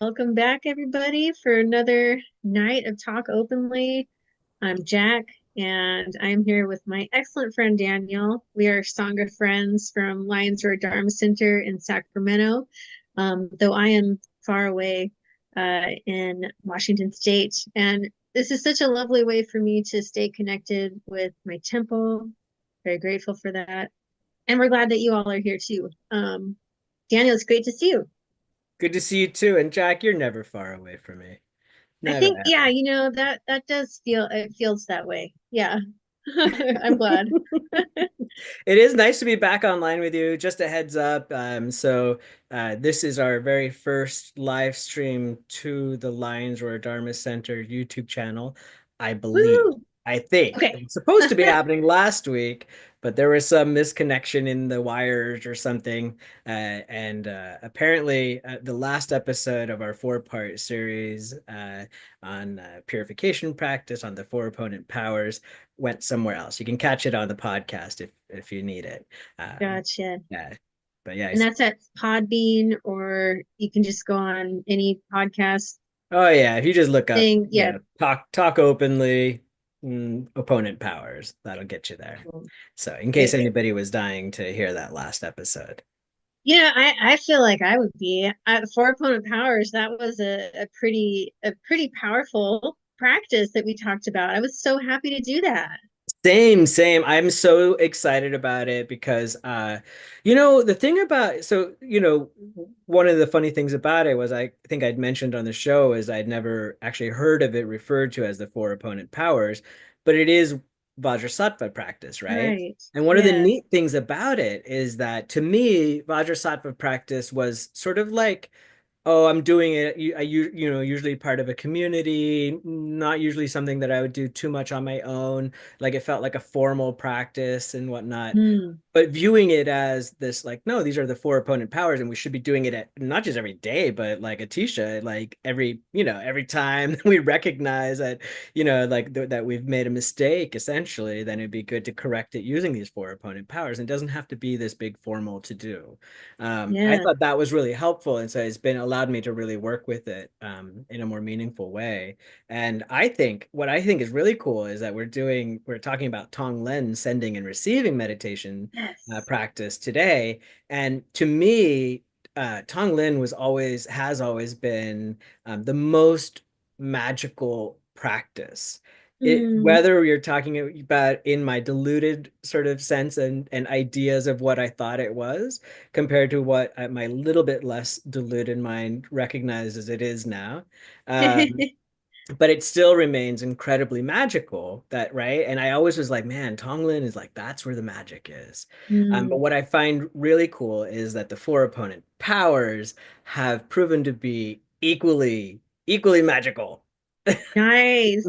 Welcome back, everybody, for another night of Talk Openly. I'm Jack, and I'm here with my excellent friend Daniel. We are Sangha friends from Lions Road Dharma Center in Sacramento, though I am far away in Washington State. And this is such a lovely way for me to stay connected with my temple. Very grateful for that. And we're glad that you all are here too. Daniel, it's great to see you. Good to see you too. And Jack, you're never far away from me. I Never think, yeah, ever. that does feel it feels that way. Yeah. I'm glad. It is nice to be back online with you. Just a heads up. This is our very first live stream to the Lions Roar Dharma Center YouTube channel, I believe. Woo! I think Okay. it was supposed to be happening last week, but there was some misconnection in the wires or something. And apparently, the last episode of our four-part series on purification practice on the four opponent powers went somewhere else. You can catch it on the podcast if you need it. Um, Gotcha. yeah, but yeah. And that's at Podbean, or you can just go on any podcast Oh yeah, if you just look up, thing. Yeah. talk openly, opponent powers, that'll get you there. Cool. So in case Great. anybody was dying to hear that last episode. I feel like I would be at Four Opponent Powers. That was a pretty powerful practice that we talked about. I was so happy to do that. Same. I'm so excited about it because the thing about one of the funny things about it was I think I'd mentioned on the show is I'd never actually heard of it referred to as the four opponent powers, but it is Vajrasattva practice, right? Right. And one of the Yes. neat things about it is that to me, Vajrasattva practice was sort of like, oh, I'm doing it. Usually part of a community, not usually something that I would do too much on my own. Like it felt like a formal practice and whatnot. Mm. But viewing it as this, like, no, these are the four opponent powers, and we should be doing it at not just every day, but like Atisha, like every time we recognize that, that we've made a mistake, essentially, then it'd be good to correct it using these four opponent powers. And it doesn't have to be this big formal to do. I Yeah. thought that was really helpful, and so it's been allowed me to really work with it in a more meaningful way. And I think what I think is really cool is that we're talking about Tonglen sending and receiving meditation Yes. practice today. And to me, Tonglen has always been the most magical practice. Mm. Whether you're talking about in my diluted sort of sense and ideas of what I thought it was, compared to what my little bit less diluted mind recognizes it is now. Um, but it still remains incredibly magical, that right. And I always was like, man, Tonglen is like, that's where the magic is. But Mm. what I find really cool is that the four opponent powers have proven to be equally magical. Nice.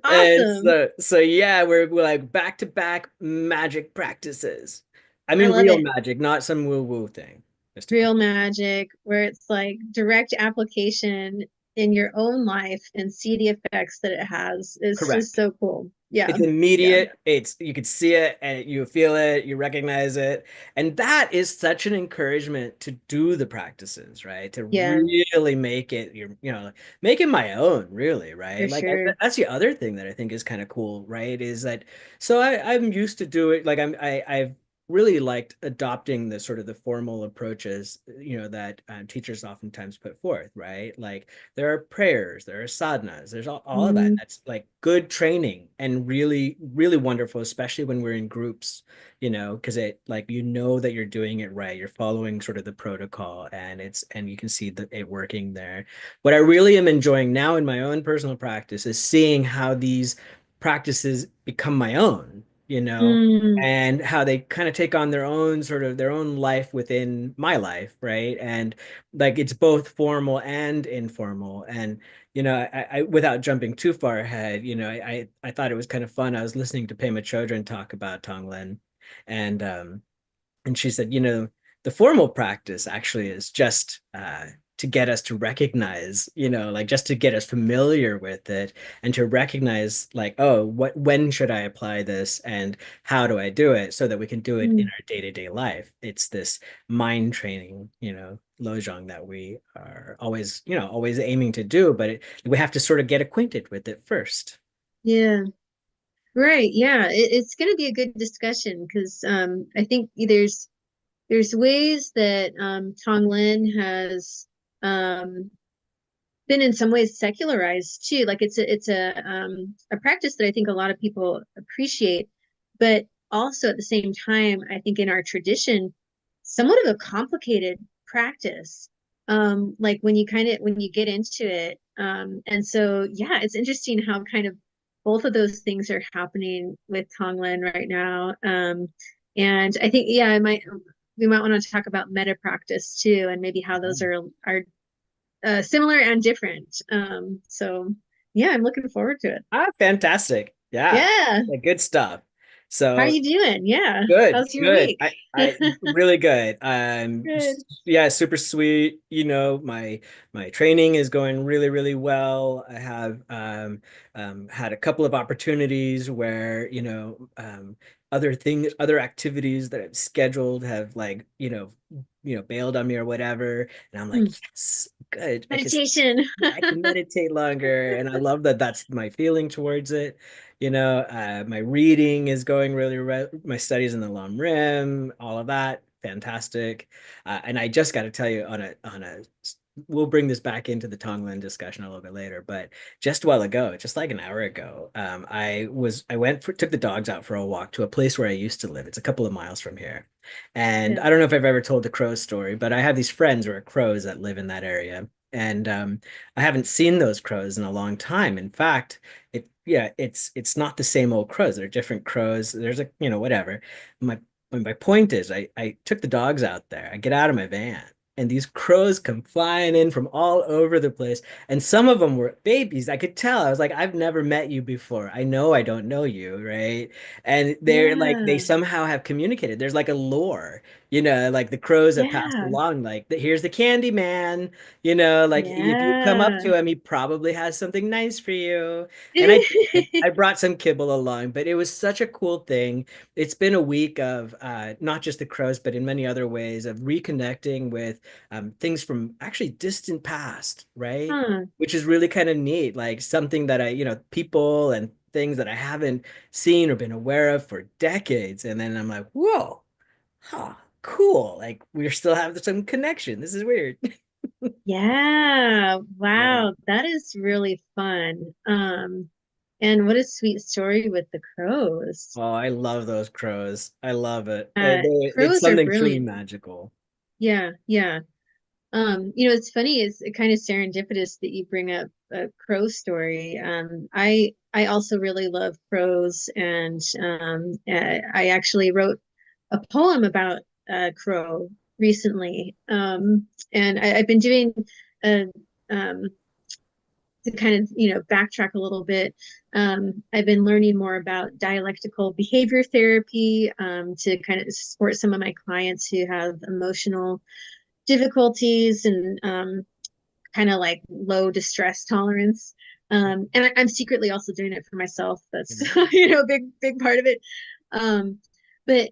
And Awesome. so yeah, we're like back to back magic practices. I I mean love real it. magic, not some woo woo thing, just to Real clarify. magic, where it's like direct application in your own life and see the effects that it has. It's just Correct. so cool. Yeah. It's Yeah. immediate. You could see it and you feel it, you recognize it. And that is such an encouragement to do the practices, right? To Yeah, really make it make it my own, really, for right? sure. That's the other thing that I think is kind of cool, right? Is that I'm used to do it like I've really liked adopting the sort of the formal approaches, that teachers oftentimes put forth, right? Like there are prayers, there are sadhanas, there's all of that. Mm, That's like good training and really, really wonderful, especially when we're in groups, because it like that you're doing it right. You're following sort of the protocol and you can see it working there. What I really am enjoying now in my own personal practice is seeing how these practices become my own, mm. and how they kind of take on their own life within my life, right? And like it's both formal and informal. And without jumping too far ahead, I thought it was kind of fun. I was listening to Pema Chodron talk about Tonglen, and she said, the formal practice actually is just to get us to recognize, like just to get us familiar with it and to recognize, like, oh, when should I apply this and how do I do it so that we can do it in Mm. our day-to-day life. It's this mind training, Lojong that we are always, always aiming to do, but we have to sort of get acquainted with it first. Yeah. Right. Yeah. It's going to be a good discussion because I think there's ways that Tonglen has um, been in some ways secularized too. Like it's a practice that I think a lot of people appreciate, but also at the same time, I think in our tradition, somewhat of a complicated practice. Like when you get into it. And so yeah, it's interesting how kind of both of those things are happening with Tonglen right now. And I think yeah, I might we might want to talk about meta practice too, and maybe how those are similar and different. So yeah, I'm looking forward to it. Ah, fantastic. Yeah. Yeah. Yeah, good stuff. How are So you doing? Yeah. good, How's your good. week? I really good. Good. Yeah, super sweet. My training is going really, really well. I have had a couple of opportunities where, other activities that I've scheduled have like, bailed on me or whatever. And I'm like, Hmm. yes, good. Meditation. Yeah, I can meditate longer. And I love that that's my feeling towards it. My reading is going really my studies in the long rim, all of that, fantastic. And I just got to tell you we'll bring this back into the Tonglen discussion a little bit later, but just a while ago, just like an hour ago, took the dogs out for a walk to a place where I used to live. It's a couple of miles from here. And Yeah. I don't know if I've ever told the crow story, but I have these friends who are crows that live in that area. And I haven't seen those crows in a long time. In fact, it's not the same old crows. They're different crows. There's whatever. My my point is I took the dogs out there. I get out of my van and these crows come flying in from all over the place. And some of them were babies. I could tell. I was like, I've never met you before. I know I don't know you, right? And they're like, they Yeah. somehow have communicated. There's like a lore, like the crows have passed Yeah. along, like, here's the candy man, like if you come up Yeah. to him, he probably has something nice for you. And I did. I brought some kibble along, but it was such a cool thing. It's been a week of not just the crows, but in many other ways of reconnecting with things from actually distant past, right? Huh. Which is really kind of neat, like something that people and things that I haven't seen or been aware of for decades. And then I'm like, whoa, huh, cool. Like we still have some connection. This is weird. Yeah. Yeah. Wow. That is really fun. And what a sweet story with the crows. Oh, I love those crows. I love it. It's Crows are something truly brilliant. magical. Yeah. Yeah. It's funny, it's kind of serendipitous that you bring up a crow story. I also really love crows, and I actually wrote a poem about crow recently. And I've been doing a to kind of backtrack a little bit. I've been learning more about dialectical behavior therapy to kind of support some of my clients who have emotional difficulties and kind of like low distress tolerance. And I'm secretly also doing it for myself. That's big part of it. Um, but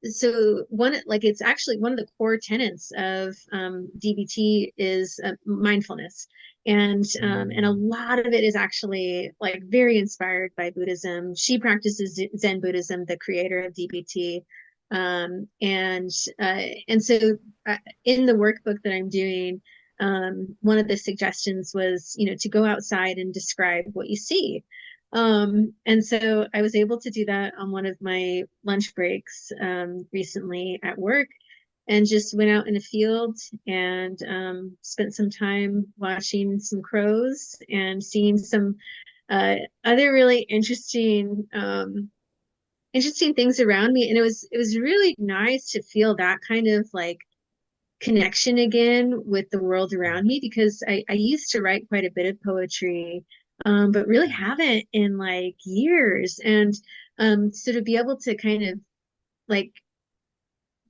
so one like it's actually one of the core tenets of DBT is mindfulness, and a Mm. lot of it is actually like very inspired by Buddhism. She practices Zen Buddhism, the creator of DBT, and so in the workbook that I'm doing, one of the suggestions was, to go outside and describe what you see. And so I was able to do that on one of my lunch breaks recently at work and just went out in a field and spent some time watching some crows and seeing some other really interesting things around me. And it was really nice to feel that kind of like connection again with the world around me because I used to write quite a bit of poetry, but really haven't in like years. And so to be able to kind of like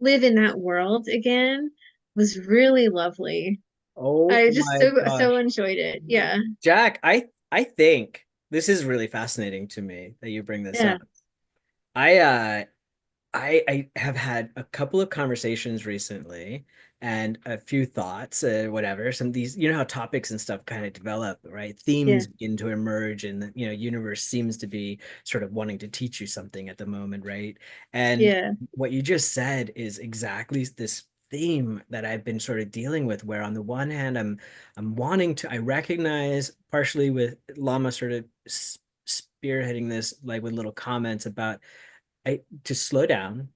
live in that world again was really lovely. Oh I just my so gosh. enjoyed it. Yeah. Jack, I think this is really fascinating to me that you bring this Yeah. up. I I have had a couple of conversations recently and a few thoughts, whatever. Some of these, you know how topics and stuff kind of develop, right? Yeah, Themes begin to emerge, and the, universe seems to be sort of wanting to teach you something at the moment, right? And yeah, what you just said is exactly this theme that I've been sort of dealing with, where on the one hand, I'm wanting to, I recognize partially with Lama sort of spearheading this, like with little comments about to slow down,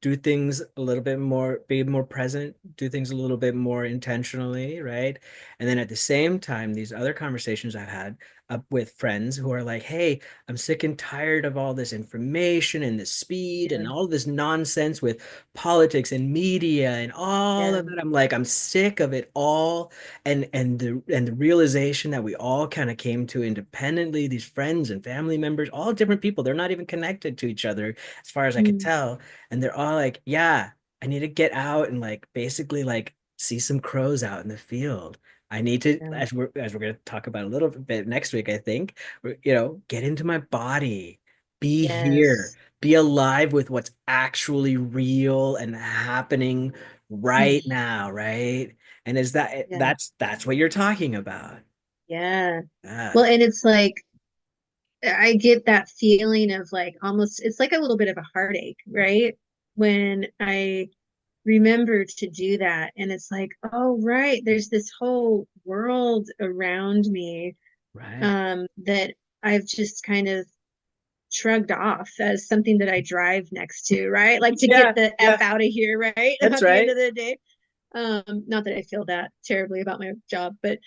do things a little bit more, be more present, do things a little bit more intentionally, right? And then at the same time, these other conversations I've had up with friends who are like, hey, I'm sick and tired of all this information and the speed yeah, and all this nonsense with politics and media and all yeah. of it. I'm like, I'm sick of it all. And the realization that we all kind of came to independently, these friends and family members, all different people, they're not even connected to each other as far as I could Mm, tell, and they're all like, yeah, I need to get out and like basically like see some crows out in the field. I need to, yeah. as we're going to talk about a little bit next week, I think, get into my body, be here, Yes. be alive with what's actually real and happening right Mm, now, right? And is that yeah, that's what you're talking about? yeah. Well, Ah, and it's like I get that feeling of like almost it's like a little bit of a heartache, right? When I remember to do that and it's like, oh right, there's this whole world around me right. that I've just kind of shrugged off as something that I drive next to, right? Like to get Yeah, the F yeah, out of here, right? that's At the end right. of the day. Not that I feel that terribly about my job, but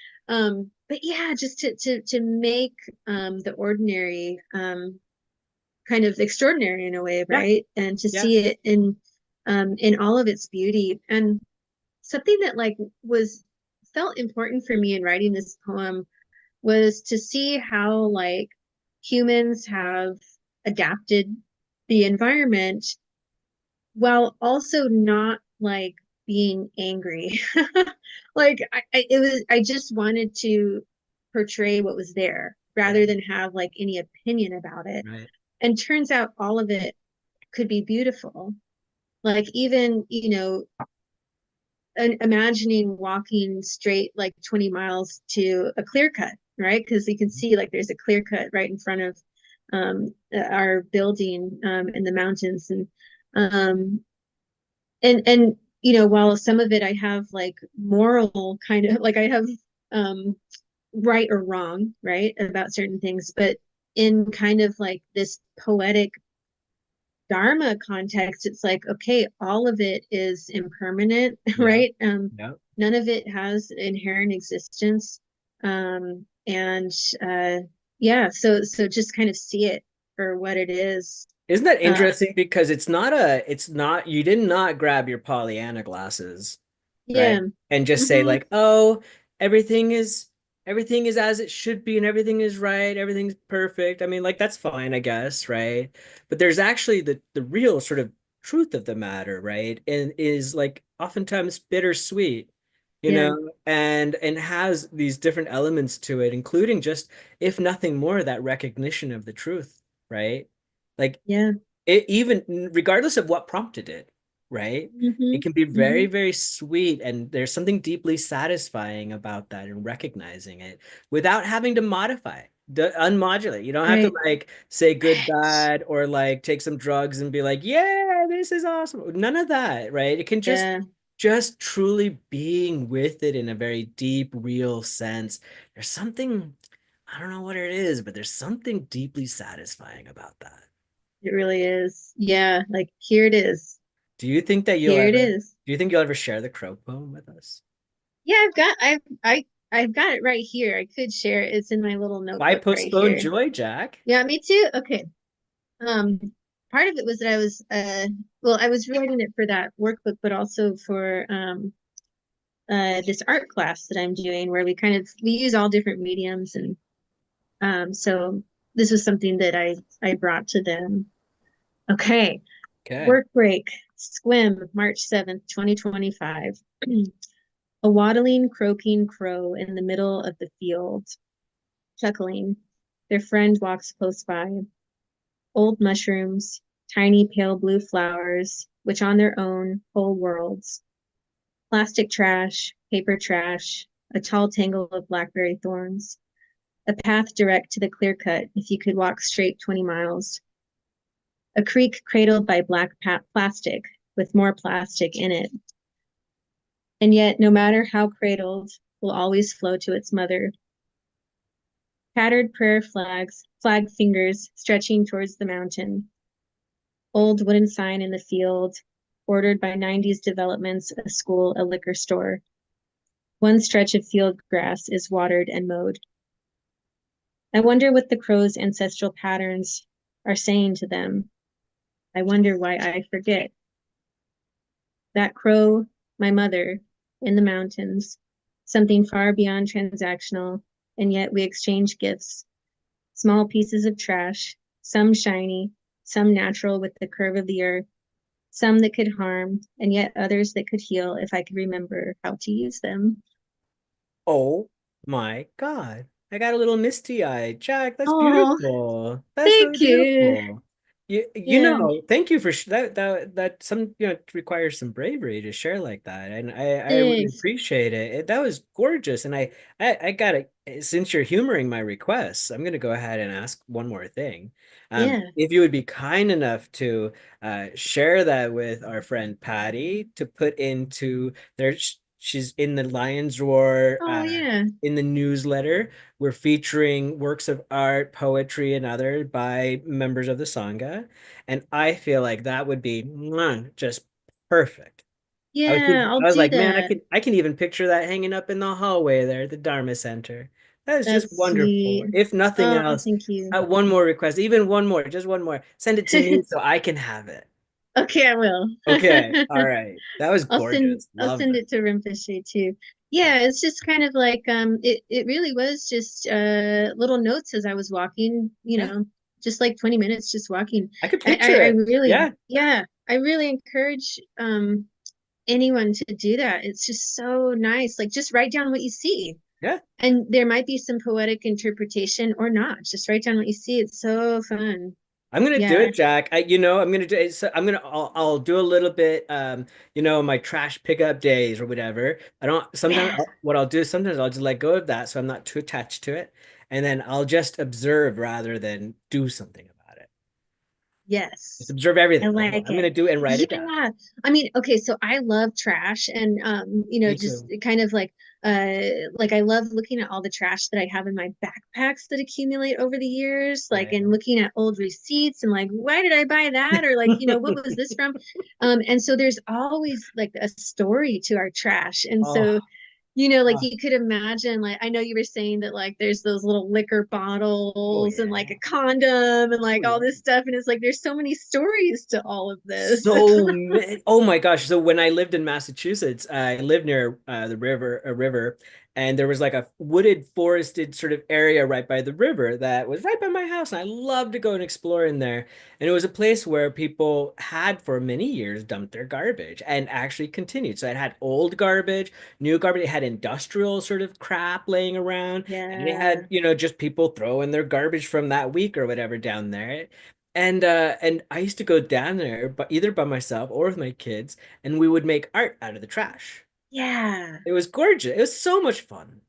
yeah, just to make the ordinary kind of extraordinary in a way, Yeah, right? And to yeah, see it in all of its beauty. And something that like was felt important for me in writing this poem was to see how like humans have adapted the environment while also not like being angry. Like it was I just wanted to portray what was there rather right, than have like any opinion about it. right. And turns out all of it could be beautiful. Like even, imagining walking straight like 20 miles to a clear cut, right? Because you can see like there's a clear cut right in front of our building in the mountains. Um, and while some of it I have like moral kind of like I have um, right or wrong, right, about certain things, but in kind of like this poetic dharma context, it's like, okay, all of it is impermanent, Yeah, right? yeah. None of it has inherent existence. And yeah, so just kind of see it for what it is. Isn't that Uh, interesting? Because it's not, you did not grab your Pollyanna glasses, right? yeah. And just say Hmm. like, oh, everything is, everything is as it should be and everything is right, everything's perfect. I mean, like that's fine, I guess, right? But there's actually the real sort of truth of the matter, right? And is like oftentimes bittersweet, Yeah. and has these different elements to it, including just, if nothing more, that recognition of the truth, right? Like Yeah. it, even regardless of what prompted it, right? Hmm. It can be Hmm. very, very sweet, and there's something deeply satisfying about that and recognizing it without having to modify, unmodulate. You don't have to Right. like say good, bad, or like take some drugs and be like, yeah, this is awesome. None of that, right? It can Yeah, just truly being with it in a very deep, real sense. There's something, I don't know what it is, but there's something deeply satisfying about that. it really is. Yeah, like here it is. Do you think that Here it is. do you think you'll ever share the crow poem with us? Yeah, I've got it right here. I could share it. It's in my little Why notebook right postpone here. joy, Jack? Yeah, me too. Okay. Um, Part of it was that I was well, I was writing it for that workbook, but also for this art class that I'm doing where we use all different mediums, and so this was something that I brought to them. Okay. Okay. Work break. Squim, March 7th, 2025. A waddling, croaking crow in the middle of the field, chuckling. Their friend walks close by. Old mushrooms, tiny pale blue flowers, which on their own hold worlds, plastic trash, paper trash, a tall tangle of blackberry thorns, a path direct to the clear cut if you could walk straight 20 miles, a creek cradled by black plastic with more plastic in it. And yet, no matter how cradled, will always flow to its mother. Tattered prayer flags, flag fingers stretching towards the mountain. Old wooden sign in the field, ordered by 90s developments, a school, a liquor store. One stretch of field grass is watered and mowed. I wonder what the crow's ancestral patterns are saying to them. I wonder why I forget. That crow, my mother, in the mountains, something far beyond transactional, and yet we exchange gifts, small pieces of trash, some shiny, some natural with the curve of the earth, some that could harm, and yet others that could heal if I could remember how to use them. Oh my God. I got a little misty-eyed. Jack, that's Oh, beautiful. That's really thank you. beautiful. You Yeah, know, thank you for that some requires some bravery to share like that. And I really thanks. appreciate it. That was gorgeous. And I gotta, since you're humoring my requests, I'm gonna go ahead and ask one more thing. Yeah. If you would be kind enough to share that with our friend Patty to put into their she's in the Lion's Roar Oh, yeah. in the newsletter. We're featuring works of art, poetry, and other by members of the Sangha. And I feel like that would be just perfect. Yeah, I'll I was do like, man, that. I can even picture that hanging up in the hallway there at the Dharma Center. That is just That's wonderful. sweet. If nothing Oh, else, thank you. one more request, even one more, just one more. Send it to me so I can have it. Okay, I will. Okay. All right. That was gorgeous. I'll Loved send it. it to Rinpoche too. Yeah. Yeah, it's just kind of like it really was just little notes as I was walking, Yeah. just like 20 minutes just walking. I could picture I it. really, Yeah. yeah, I really encourage anyone to do that. It's just so nice. Like just write down what you see. Yeah. And there might be some poetic interpretation or not. Just write down what you see. It's so fun. I'm gonna do Yeah. it, Jack. I'm gonna do it. So I'll do a little bit, my trash pickup days or whatever. I don't, sometimes Yeah. what I'll do is sometimes I'll just let go of that so I'm not too attached to it. And then I'll just observe rather than do something about it. Just Yes. observe I everything. like I'm it. gonna do it and write it down. Yeah. I mean, okay, so I love trash and Me just too. kind of like I love looking at all the trash that I have in my backpacks that accumulate over the years, like and Right. looking at old receipts and like why did I buy that? Or like, what was this from? And so there's always like a story to our trash. And Oh, so like oh, you could imagine, like I know you were saying that like there's those little liquor oh bottles and like yeah. a condom and Oh like all yeah. this stuff. And it's like there's so many stories to all of this. So many. Oh my gosh. So when I lived in Massachusetts, I lived near a river, and there was like a wooded, forested sort of area right by the river that was right by my house. And I loved to go and explore in there. And it was a place where people had for many years dumped their garbage and actually continued. So it had old garbage, new garbage, it had industrial sort of crap laying around, and it Yeah. had, just people throwing their garbage from that week or whatever down there. And I used to go down there, but either by myself or with my kids, and we would make art out of the trash. Yeah. It was gorgeous. It was so much fun.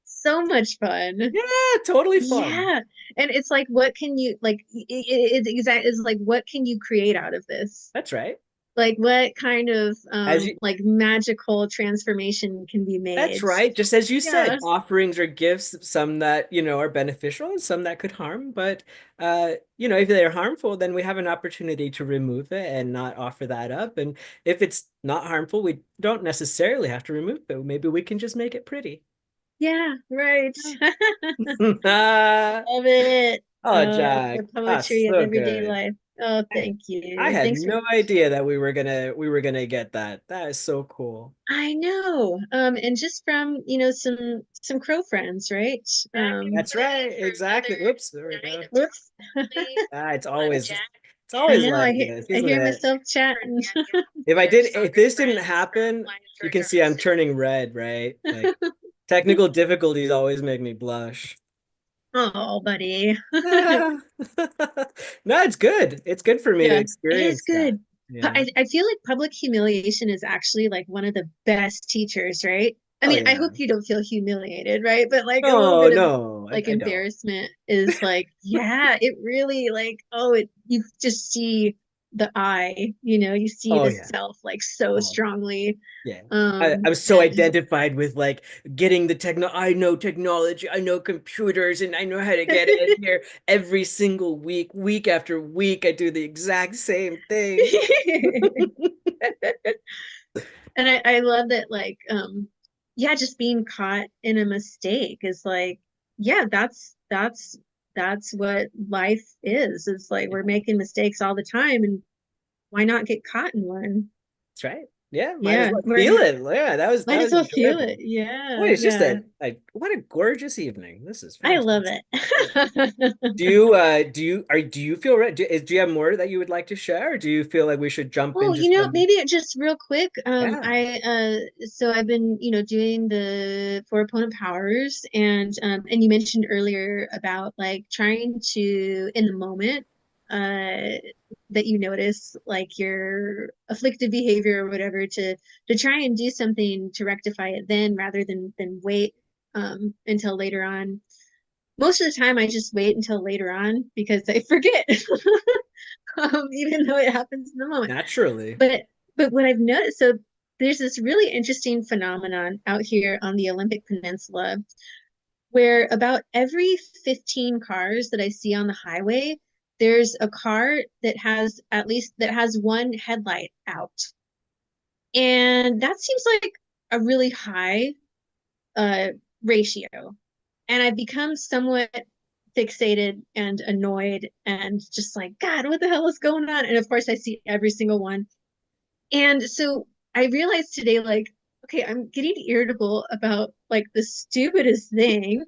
So much fun. Yeah, totally fun. Yeah. And it's like, what can you like it's exact is like what can you create out of this? That's right. Like what kind of As you, like magical transformation can be that's made? right. Just as you said, Yeah. offerings or gifts, some that, are beneficial and some that could harm. But, if they're harmful, then we have an opportunity to remove it and not offer that up. And if it's not harmful, we don't necessarily have to remove it. Maybe we can just make it pretty. Yeah, right. Ah, Love it. oh, Jack. The Ah, poetry of so everyday good. life. Oh, I, thank I you. had Thanks for no idea that we were gonna get that. That is so cool. I know. And just from, some crow friends, right? That's right. Exactly. Oops, there we go. Whoops. I It's always know. like this, I isn't hear it? myself chatting. If this didn't happen, you can see I'm turning red, right? Like technical difficulties always make me blush. Oh, buddy. No, it's good. It's good for me to Yeah, it is experience that. good. But Yeah. I feel like public humiliation is actually like one of the best teachers, right? I Oh mean, I yeah. hope you don't feel humiliated, right? But like a little No, bit of no, like I don't. embarrassment is like, yeah, it really like, oh, it you just see the I, you see Oh the yeah. self like so Oh strongly. yeah. I'm so And identified with like getting the I know technology, I know computers, and I know how to get in here every single week, week after week. I do the exact same thing. and I love that like yeah, just being caught in a mistake is like, yeah, that's what life is. It's like we're Yeah. making mistakes all the time, and why not get caught in one? That's right. Yeah, might as Yeah, well we're feel it. Yeah, that might as was well feel it. enjoyable. Boy, Yeah, it's just yeah. a like what a gorgeous evening. This is I love fantastic. Yeah. it. Do you feel right? Do you have more that you would like to share, or do you feel like we should jump Well, into some? maybe just real quick, Yeah. so I've been, doing the four opponent powers, and you mentioned earlier about like trying to in the moment uh that you notice like your afflictive behavior or whatever to try and do something to rectify it then rather than wait until later on. Most of the time I just wait until later on because I forget. Even though it happens in the moment. Naturally. But but what I've noticed, so there's this really interesting phenomenon out here on the Olympic Peninsula where about every 15 cars that I see on the highway, there's a car that has one headlight out. And that seems like a really high uh ratio. And I've become somewhat fixated and annoyed and just like, God, what the hell is going on? And of course I see every single one. And so I realized today, like, okay, I'm getting irritable about like the stupidest thing.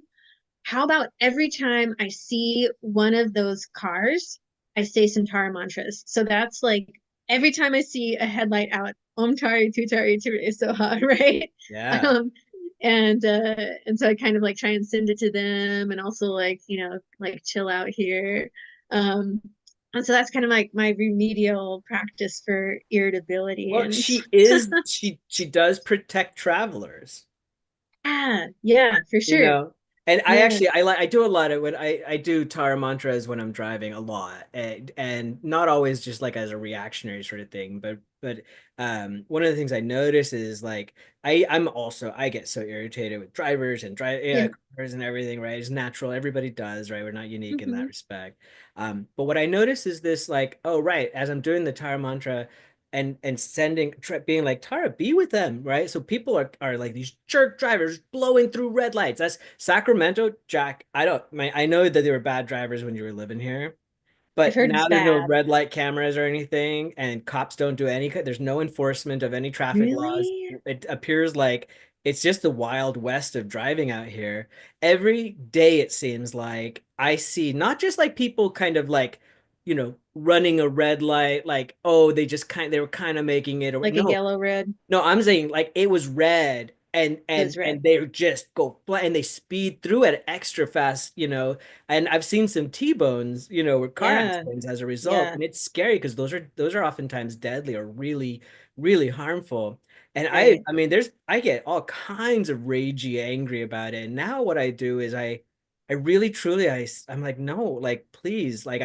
How about every time I see one of those cars, I say some Tara mantras. So that's like every time I see a headlight out, Om Tari Tutari Ture Soha, right? Yeah. Um, and so I kind of like try and send it to them and also like, like chill out here. Um, and so that's kind of like my remedial practice for irritability. Well, And she does protect travelers. yeah, for You sure. know, and I Yeah. actually I do a lot of when I do Tara mantras when I'm driving a lot, and not always just like as a reactionary sort of thing, but one of the things I notice is like I get so irritated with drivers and Yeah. cars and everything, right? It's natural, everybody does, right? We're not unique in that Hmm. respect. But what I notice is this like, oh right, as I'm doing the Tara mantra and being like, Tara, be with them, right? So people are like these jerk drivers blowing through red lights. That's Sacramento, Jack. I know that they were bad drivers when you were living here, I've but heard now it's there's no bad. red light cameras or anything, and cops don't do there's no enforcement of any traffic laws. Really? It appears like it's just the wild west of driving out here. Every day it seems like I see not just like people kind of like, running a red light, like, oh, they were kind of making it. Like a No, yellow red? no, I'm saying like it was red It was red. and they just go fly and they speed through it extra fast, and I've seen some T-bones, with car Yeah. accidents as a result, Yeah. and it's scary because those are oftentimes deadly or really really harmful. And Right. I mean I get all kinds of ragey angry about it. And now what I do is I really truly I'm like, no, like please, like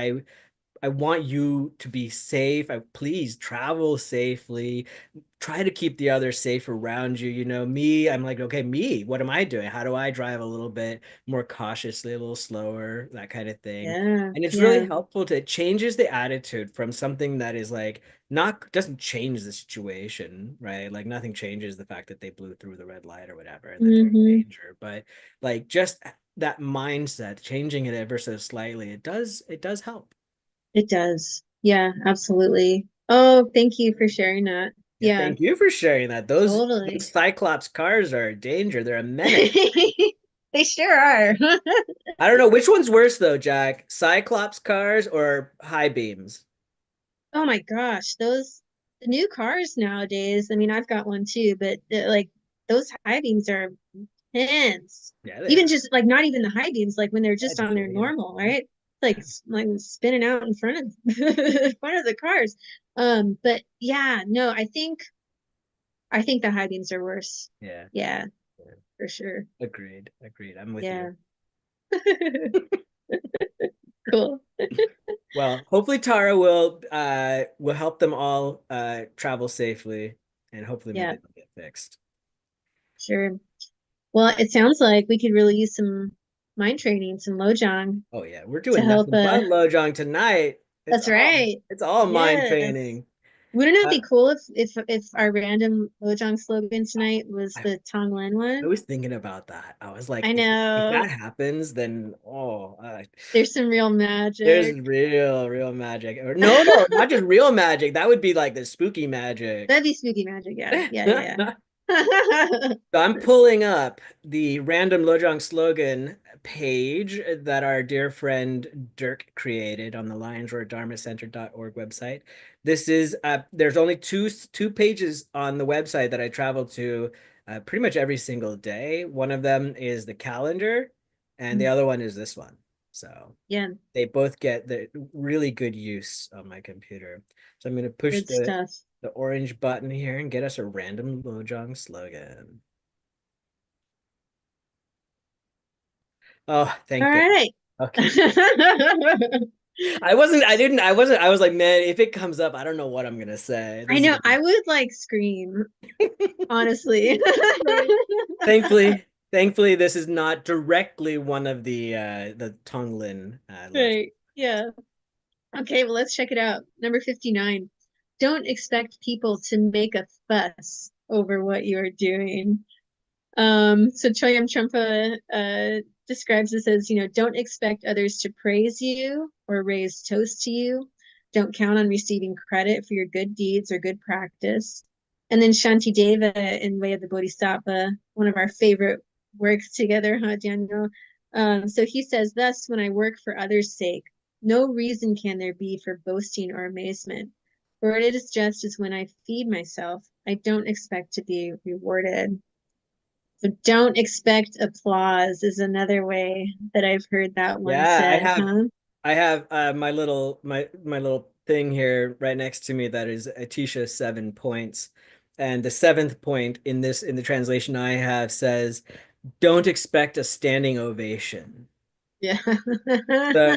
I want you to be safe. Please travel safely, try to keep the others safe around you. Me, I'm like, okay, me, what am I doing? How do I drive a little bit more cautiously, a little slower, that kind of thing. Yeah. And it's really Yeah. helpful it changes the attitude from something that is like not doesn't change the situation, right? Like nothing changes the fact that they blew through the red light or whatever and that they're in Hmm. danger. But like just that mindset, changing it ever so slightly, it does help. It does. Yeah, absolutely. Oh, thank you for sharing that. Yeah, Yeah, thank you for sharing that. Those totally. Cyclops cars are a danger. They're a menace. They sure are. I don't know which one's worse though, Jack. Cyclops cars or high beams? Oh my gosh, the new cars nowadays. I mean, I've got one too, but like those high beams are intense. Yeah, they Even are. just like not even the high beams, like when they're I just had on their failure. normal, right? Like spinning out in front of front of the cars. But yeah, no, I think the high beams are worse. Yeah. Yeah, Yeah. for sure. Agreed. Agreed. I'm with you. Yeah. Cool. Well, hopefully Tara will help them all travel safely and hopefully maybe Yeah, they'll get fixed. sure. Well, it sounds like we could really use some mind training, some lojong Oh yeah, we're to doing help nothing but Lojong tonight. that's right. It's all mind Yes. training. Wouldn't it Uh, be cool if our random lojong slogan tonight was I the Tonglen I one? was thinking about that. I was like, I if know. that happens, then There's some real there's magic. real magic. Or no, not just real magic. That would be like the spooky magic. That'd be spooky magic, yeah. Yeah, yeah, yeah. So I'm pulling up the random Lojong slogan page that our dear friend Dirk created on the lionsroardharmacenter.org website. This is there's only two pages on the website that I travel to pretty much every single day. One of them is the calendar, and the other one is this one. So Yeah, they both get the really good use on my computer. So I'm going to push good stuff. the orange button here and get us a random Lojong slogan. Oh, All thank goodness. right. Okay. I was like, man, if it comes up, I don't know what I'm gonna say. I This is know, gonna I would like scream, honestly. right. Thankfully, this is not directly one of the Tonglen lodge. Right. Yeah. Okay, well, let's check it out. Number 59. Don't expect people to make a fuss over what you're doing. So Choyam Trungpa describes this as, don't expect others to praise you or raise toast to you. Don't count on receiving credit for your good deeds or good practice. And then Shanti Deva in Way of the Bodhisattva, one of our favorite works together, huh, Daniel? So he says, thus, when I work for others' sake, no reason can there be for boasting or amazement. For it is just as when I feed myself, I don't expect to be rewarded. So don't expect applause is another way that I've heard that one Yeah, said, huh? I have my little thing here right next to me that is Atisha 7 points. And the seventh point in the translation I have says, don't expect a standing ovation. Yeah. So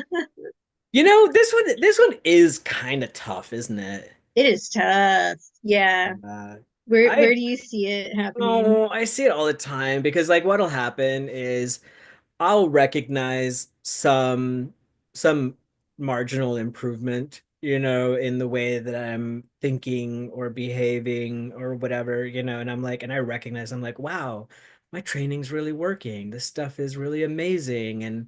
this one is kind of tough, isn't it? It is tough. Yeah. Uh, Where I do you see it happening? oh, I see it all the time because like what'll happen is I'll recognize some marginal improvement, in the way that I'm thinking or behaving or whatever, and and I recognize I'm like, wow, my training's really working. This stuff is really amazing. And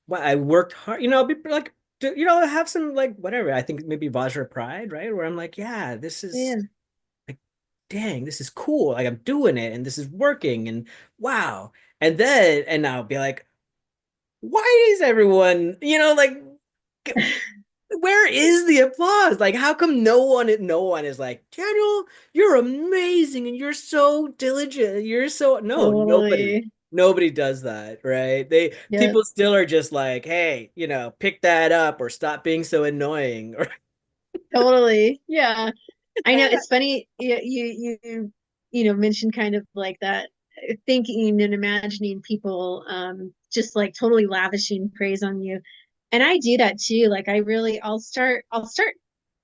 well, I worked hard, I'll be like, have some like whatever. I think maybe Vajra pride, right? Where I'm like, yeah, this is Yeah. like, dang, this is cool. Like I'm doing it and this is working and wow. And I'll be like, why is everyone, like, where is the applause? Like, how come no one is like, Daniel, you're amazing and you're so diligent. You're so, no, Totally. nobody does that, right? Yep. People still are just like, hey, pick that up or stop being so annoying. Or, Totally. Yeah. I know it's funny mentioned kind of like that thinking and imagining people just like totally lavishing praise on you. And I do that too. Like I'll start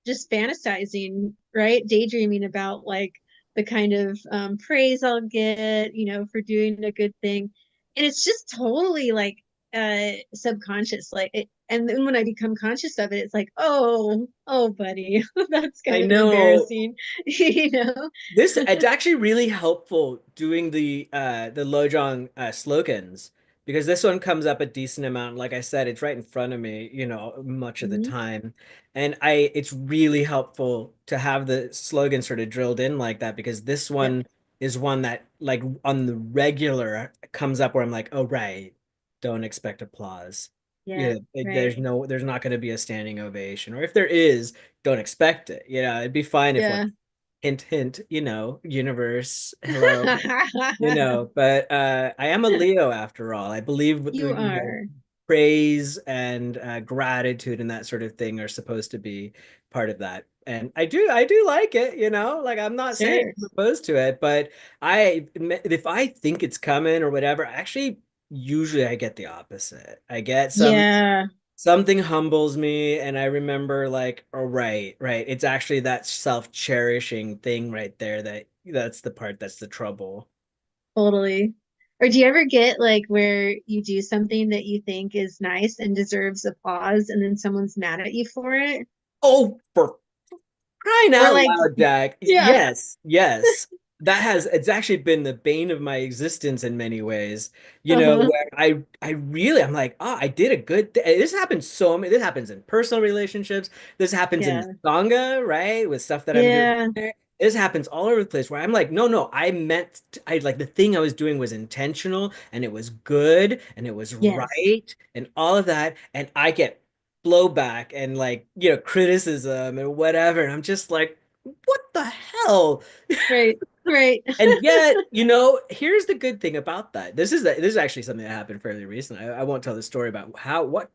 just fantasizing, right? Daydreaming about like the kind of praise I'll get, for doing a good thing. And it's just totally like subconscious like it, and then when I become conscious of it, it's like, oh buddy, that's I kind of know. embarrassing, you know. It's actually really helpful doing the Lojong slogans because this one comes up a decent amount. Like I said, it's right in front of me, much of the Mhm. time. And it's really helpful to have the slogan sort of drilled in like that because this Yep. one is one that like on the regular comes up where I'm like, oh right, don't expect applause. Yeah, Yeah, right. there's not going to be a standing ovation, or if there is, don't expect it. It'd be fine if one Yeah, hint, hint, universe, hello. But I am a Leo after all. I believe with You are. praise and gratitude and that sort of thing are supposed to be part of that. And I do like it, like I'm not saying Sure. I'm opposed to it, but if I think it's coming or whatever, actually, usually I get the opposite. I get Yeah, something humbles me, and I remember like, oh, right, right. It's actually that self-cherishing thing right there that's the part that's the trouble. totally. Or do you ever get like where you do something that you think is nice and deserves applause, and then someone's mad at you for it? Oh, for crying Or out like, loud, Jack. yeah. Yes, yes. It's actually been the bane of my existence in many ways. Uh-huh. Where I'm like, oh, I did a good thing. This happens in personal relationships. This happens in the Yeah. Sangha, right? With stuff that I'm doing Yeah. there. This happens all over the place where I'm like, no, no, I like the thing I was doing was intentional and it was good and it was Yes. right and all of that. And I get blowback and like criticism and whatever, and I'm just like, what the hell? Right. Right. And yet, here's the good thing about that. This is actually something that happened fairly recently. I won't tell the story about how what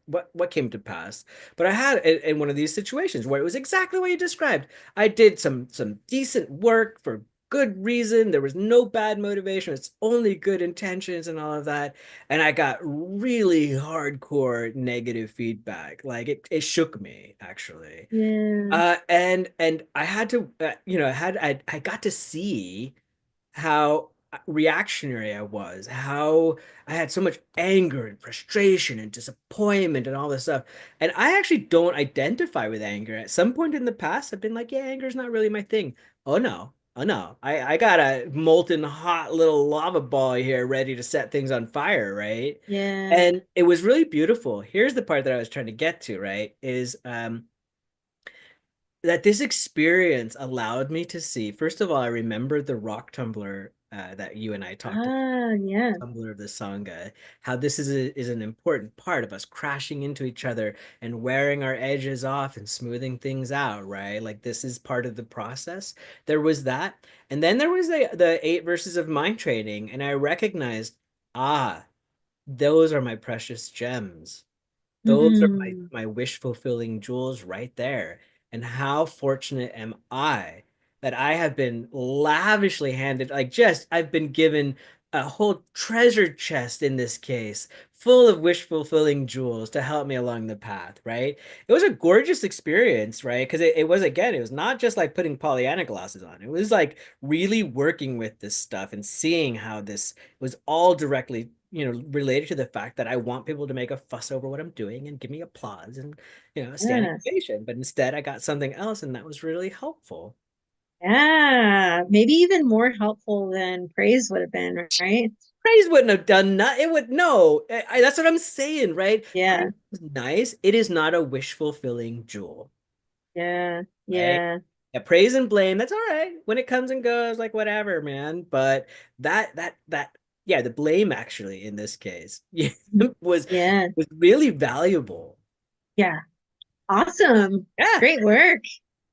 came to pass, but I had in one of these situations where it was exactly what you described. I did some decent work for good reason. There was no bad motivation. It's only good intentions and all of that. And I got really hardcore negative feedback. Like it shook me actually. Yeah. And I had to, I got to see how reactionary I was, how I had so much anger and frustration and disappointment and all this stuff. And I actually don't identify with anger. At some point in the past, I've been like, yeah, anger is not really my thing. Oh no. Oh no. I got a molten hot little lava ball here ready to set things on fire, right? Yeah. And it was really beautiful. Here's the part that I was trying to get to, right? Is that this experience allowed me to see, first of all, I remember the rock tumbler that you and I talked about, Ah, yeah. tumbler of the Sangha, how this is an important part of us crashing into each other and wearing our edges off and smoothing things out, right? Like this is part of the process. There was that. And then there was the 8 verses of mind training, and I recognized, ah, those are my precious gems. Those are Mm. my wish fulfilling jewels right there. And how fortunate am I that I have been lavishly handed, like just I've been given a whole treasure chest in this case, full of wish fulfilling jewels to help me along the path, right? It was a gorgeous experience, right? Because it was, again, it was not just like putting Pollyanna glasses on. It was like really working with this stuff and seeing how this was all directly related to the fact that I want people to make a fuss over what I'm doing and give me applause and, standing Yes. ovation. But instead, I got something else, and that was really helpful. Yeah. Maybe even more helpful than praise would have been, right? Praise wouldn't have done that. It would no. That's what I'm saying, right? Praise Yeah. is nice. It is not a wish fulfilling jewel, Yeah. right? Yeah. Yeah, praise and blame, that's all right when it comes and goes, like whatever, man. But yeah, the blame actually in this case was Yeah. was really valuable. Yeah. Awesome. Yeah. Great work.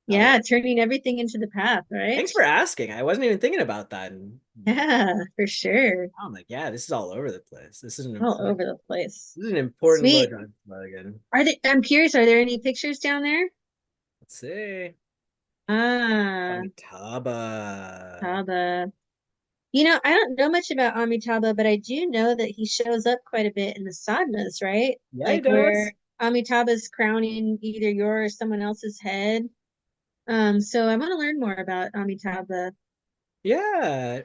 I love Yeah, turning everything into the path, right? Thanks for asking. I wasn't even thinking about that. And Yeah, for sure. I'm like, yeah, this is all over the place. All over the place. This is an important load Sweet. on plugin. Are there, I'm curious, are there any pictures down there? Let's see. Ah, Amitabha. Taba. You know, I don't know much about Amitabha, but I do know that he shows up quite a bit in the sadhanas, right? Yeah, he Like does. where Amitabha's crowning either your or someone else's head. So I want to learn more about Amitabha. Yeah.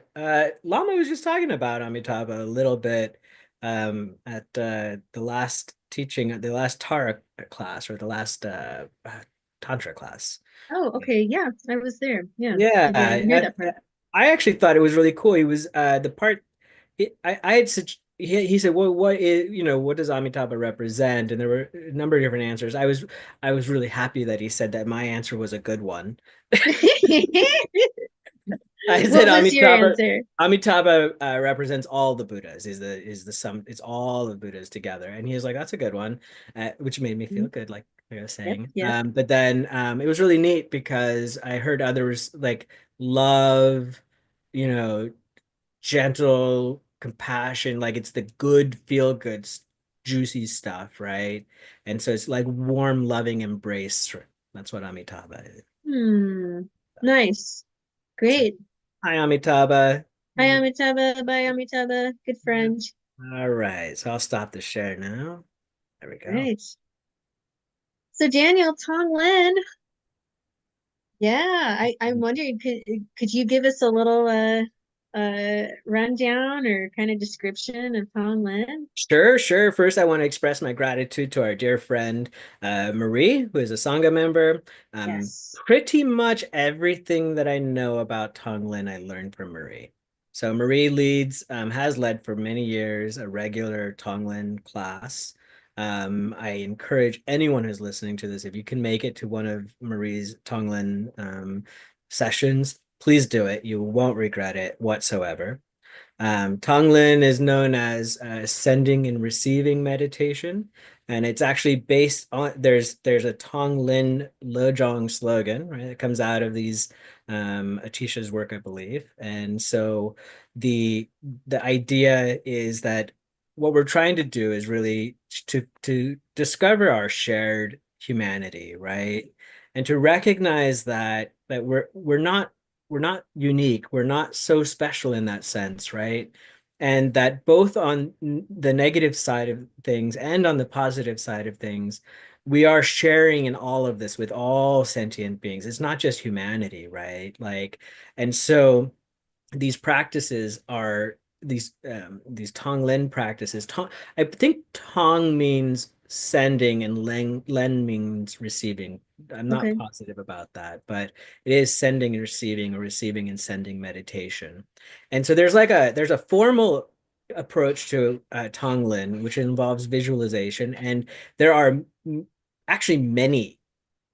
Lama was just talking about Amitabha a little bit at the last teaching, the last Tara class or the last Tantra class. Oh, okay. Yeah, I was there. Yeah, Yeah, I didn't hear that part. I actually thought it was really cool. He was the part I had such he said, well, what is, what does Amitabha represent? And there were a number of different answers. I was really happy that he said that my answer was a good one. I said What was your answer? Amitabha represents all the Buddhas. Is the sum? It's all the Buddhas together. And he was like, that's a good one, which made me feel good. Like, like I was Yep, saying. yep. But then it was really neat because I heard others like love, you know, gentle compassion, like it's the good, feel good, juicy stuff, right? And so it's like warm, loving embrace. That's what Amitabha is. Hmm. Nice. So, Great. hi, Amitabha. Hi, Amitabha. Bye, Amitabha. Good friend. All right, so I'll stop the share now. There we go. Right. So Daniel, Tonglen. Yeah, I'm wondering, could you give us a little rundown or kind of description of Tonglen? Sure, sure. First, I want to express my gratitude to our dear friend Marie, who is a Sangha member. Yes. Pretty much everything that I know about Tonglen, I learned from Marie. So Marie has led for many years a regular Tonglen class. I encourage anyone who's listening to this, if you can make it to one of Marie's Tonglen sessions, please do it. You won't regret it whatsoever. Tonglen is known as sending and receiving meditation, and it's actually based on there's a Tonglen Lejong slogan, right? It comes out of these Atisha's work, I believe, and so the the idea is that what we're trying to do is really to discover our shared humanity, right? And to recognize that we're not unique. We're not so special in that sense, right? And that both on the negative side of things and on the positive side of things, we are sharing in all of this with all sentient beings. It's not just humanity, right? Like, and so these practices are these Tonglen practices. I think Tong means sending and Len means receiving. I'm not Okay. positive about that, but it is sending and receiving or receiving and sending meditation. And so there's a formal approach to Tonglen, which involves visualization, and there are actually many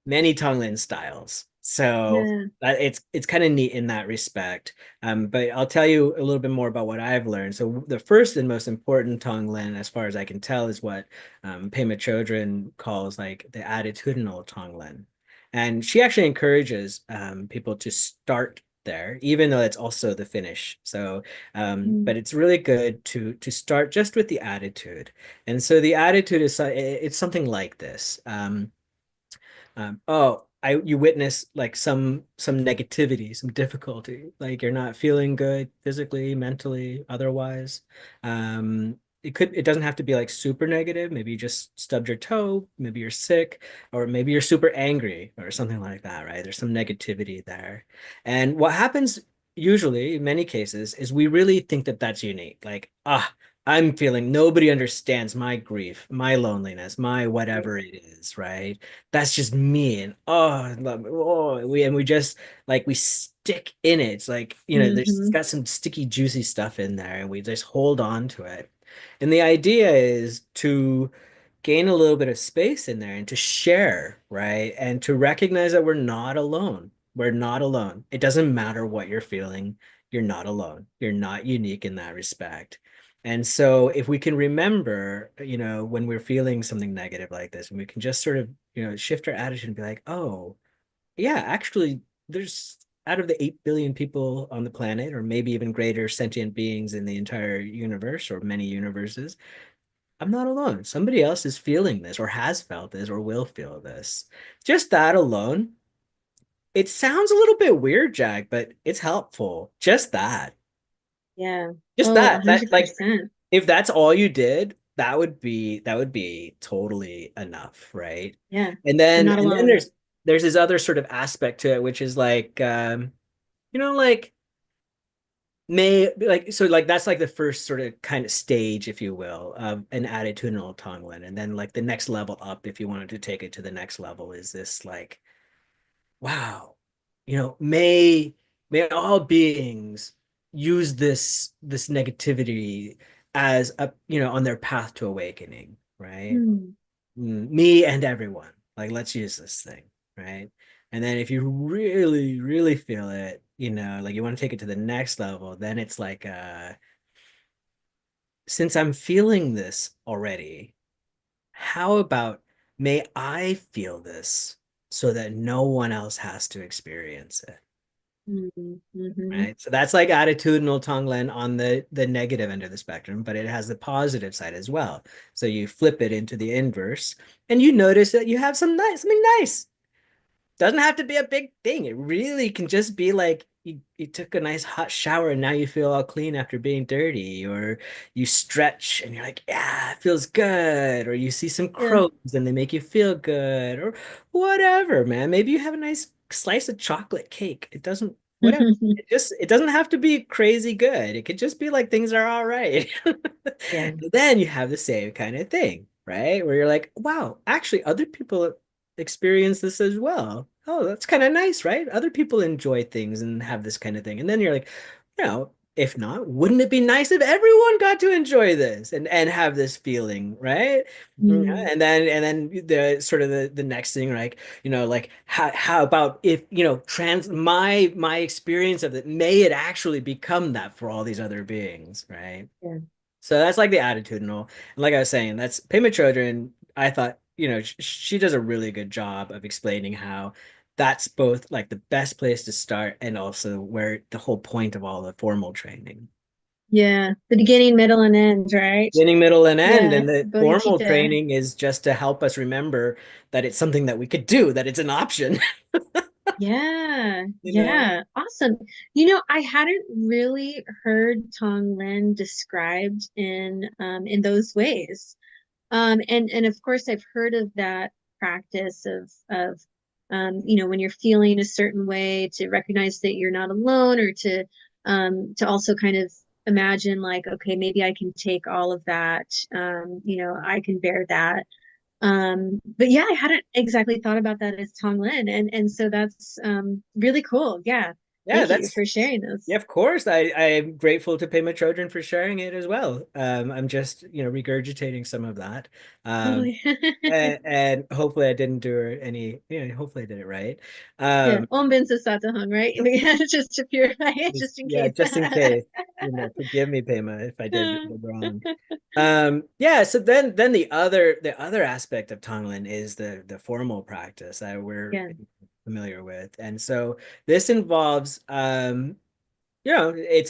Tonglen styles. So Yeah. it's kind of neat in that respect. But I'll tell you a little bit more about what I've learned. So the first and most important Tonglen, as far as I can tell, is what Pema Chodron calls like the attitudinal Tonglen. And she actually encourages people to start there, even though it's also the finish. So, Mm. but it's really good to start just with the attitude. And so the attitude is it's something like this. You witness like some negativity, some difficulty, like you're not feeling good physically, mentally, otherwise. It doesn't have to be like super negative. Maybe you just stubbed your toe, maybe you're sick, or maybe you're super angry or something like that, right? There's some negativity there. And what happens usually in many cases is we really think that that's unique. Like, I'm feeling nobody understands my grief, my loneliness, my Right. whatever it is, right? That's just me. And we just like we stick in it. It's like, it's Hmm. got some sticky, juicy stuff in there, and we just hold on to it. And the idea is to gain a little bit of space in there and to share, right? And to recognize that we're not alone. We're not alone. It doesn't matter what you're feeling. You're not alone. You're not unique in that respect. And so if we can remember, when we're feeling something negative like this, and we can just sort of, shift our attitude and be like, oh, yeah, actually, there's out of the 8 billion people on the planet, or maybe even greater sentient beings in the entire universe or many universes, I'm not alone. Somebody else is feeling this or has felt this or will feel this. Just that alone, it sounds a little bit weird, Jack, but it's helpful. Just that. Yeah. Just Oh, that like 100%. if that's all you did, that would be totally enough, right? Yeah. And I'm then not and then alone. there's this other sort of aspect to it, which is like like that's like the first sort of kind of stage, if you will, of an attitudinal Tonglen. And then like the next level up, if you wanted to take it to the next level, is this like, wow, may all beings use this negativity as on their path to awakening, right? Hmm. Me and everyone. Like, let's use this thing, right? And then if you really, really feel it, like you want to take it to the next level, then it's like, since I'm feeling this already, how about may I feel this so that no one else has to experience it. Mm-hmm. Right. So that's like attitudinal Tonglen on the negative end of the spectrum, but it has the positive side as well. So you flip it into the inverse and you notice that you have something nice. Doesn't have to be a big thing. It really can just be like you took a nice hot shower and now you feel all clean after being dirty, or you stretch and you're like, yeah, it feels good, or you see some Yeah. crows and they make you feel good, or whatever, man. Maybe you have a nice slice of chocolate cake. It doesn't, whatever. It doesn't have to be crazy good. It could just be like things are all right. Yeah. Then you have the same kind of thing, right? Where you're like, wow, actually, other people experience this as well. Oh, that's kind of nice, right? Other people enjoy things and have this kind of thing. And then you're like, if not, wouldn't it be nice if everyone got to enjoy this and have this feeling, right? Yeah. Mm, And then the sort of the next thing, like, like how about if, trans my experience of it, may it actually become that for all these other beings, right? yeah. So that's like the attitudinal. And like I was saying, that's Pema Chodron. I thought, she does a really good job of explaining how that's both like the best place to start and also where the whole point of all the formal training. Yeah. The beginning, middle, and end, right? Beginning, middle, and end. Yeah. And the formal Bodhicitta. training is just to help us remember that it's something that we could do, that it's an option. Yeah. You know? Yeah. Awesome. I hadn't really heard Tonglen described in those ways. And of course I've heard of that practice of when you're feeling a certain way, to recognize that you're not alone, or to also kind of imagine like, okay, maybe I can take all of that, I can bear that. But yeah, I hadn't exactly thought about that as Tonglen, and so that's really cool. Yeah. Yeah, Thank you that's for sharing Yeah, this. of course. I'm grateful to Pema Chodron for sharing it as well. I'm just, regurgitating some of that. Um, Totally. and hopefully I didn't do her any, hopefully I did it right. Yeah. Um, Om Bin Satahang, right? Just to purify it, just in yeah, case. just in case, forgive me, Pema, if I did get it wrong. Yeah, so then the other aspect of Tonglen is the formal practice that we're Yeah. familiar with. And so this involves it's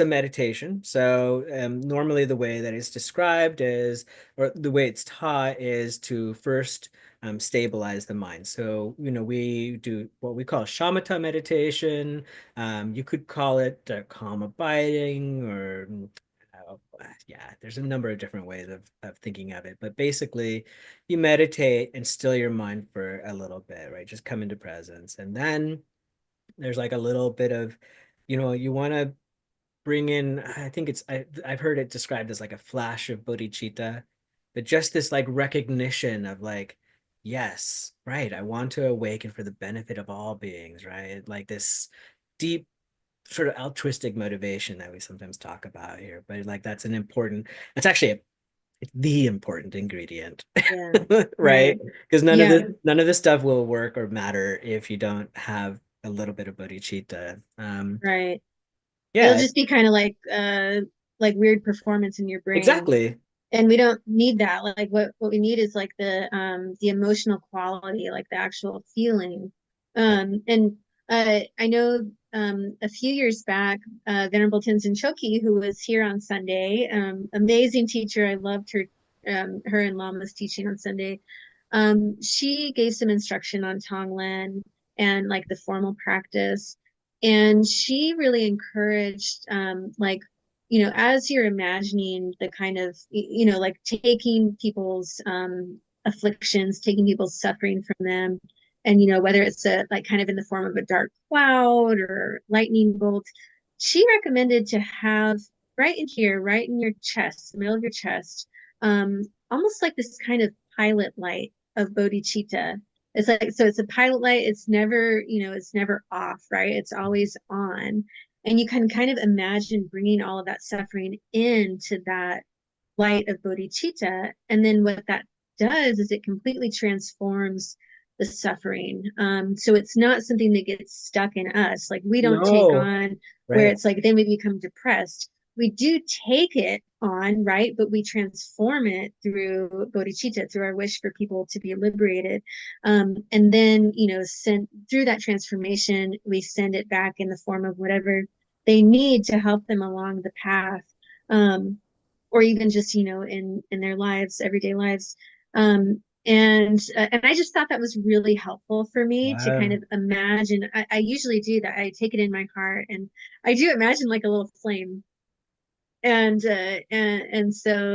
a meditation. So normally the way that it's described is, or the way it's taught is to first stabilize the mind. So, we do what we call shamatha meditation. You could call it calm abiding, or yeah, there's a number of different ways of thinking of it. But basically, you meditate and still your mind for a little bit, right? Just come into presence. And then there's like a little bit of, you want to bring in, I think I've heard it described as like a flash of bodhicitta, but just this like recognition of like, yes, right, I want to awaken for the benefit of all beings, right? Like this deep sort of altruistic motivation that we sometimes talk about here, but like that's actually the important ingredient, Yeah. right? Right. Because Yeah. none of this stuff will work or matter if you don't have a little bit of bodhicitta. Right. It'll Yeah, just be kind of like weird performance in your brain. exactly. And we don't need that. Like what we need is like the emotional quality, like the actual feeling. Yeah. And I know a few years back, Venerable Tenzin Choki, who was here on Sunday, amazing teacher. I loved her and Lama's teaching on Sunday. She gave some instruction on Tonglen and like the formal practice. And she really encouraged, as you're imagining the kind of, like taking people's afflictions, taking people's suffering from them, and, whether it's like kind of in the form of a dark cloud or lightning bolt, she recommended to have right in here, right in your chest, the middle of your chest, almost like this kind of pilot light of bodhicitta. It's like, so it's a pilot light. It's never off, right? It's always on. And you can kind of imagine bringing all of that suffering into that light of bodhicitta. And then what that does is it completely transforms the suffering. So it's not something that gets stuck in us. Like we don't take No, on where right. it's like then we become depressed. we do take it on, right? But we transform it through bodhicitta, through our wish for people to be liberated. And then, send through that transformation, we send it back in the form of whatever they need to help them along the path. Um, or even just, in their lives, everyday lives. And I just thought that was really helpful for me to kind Wow. of imagine. I usually do that. I take it in my heart and I do imagine like a little flame, and so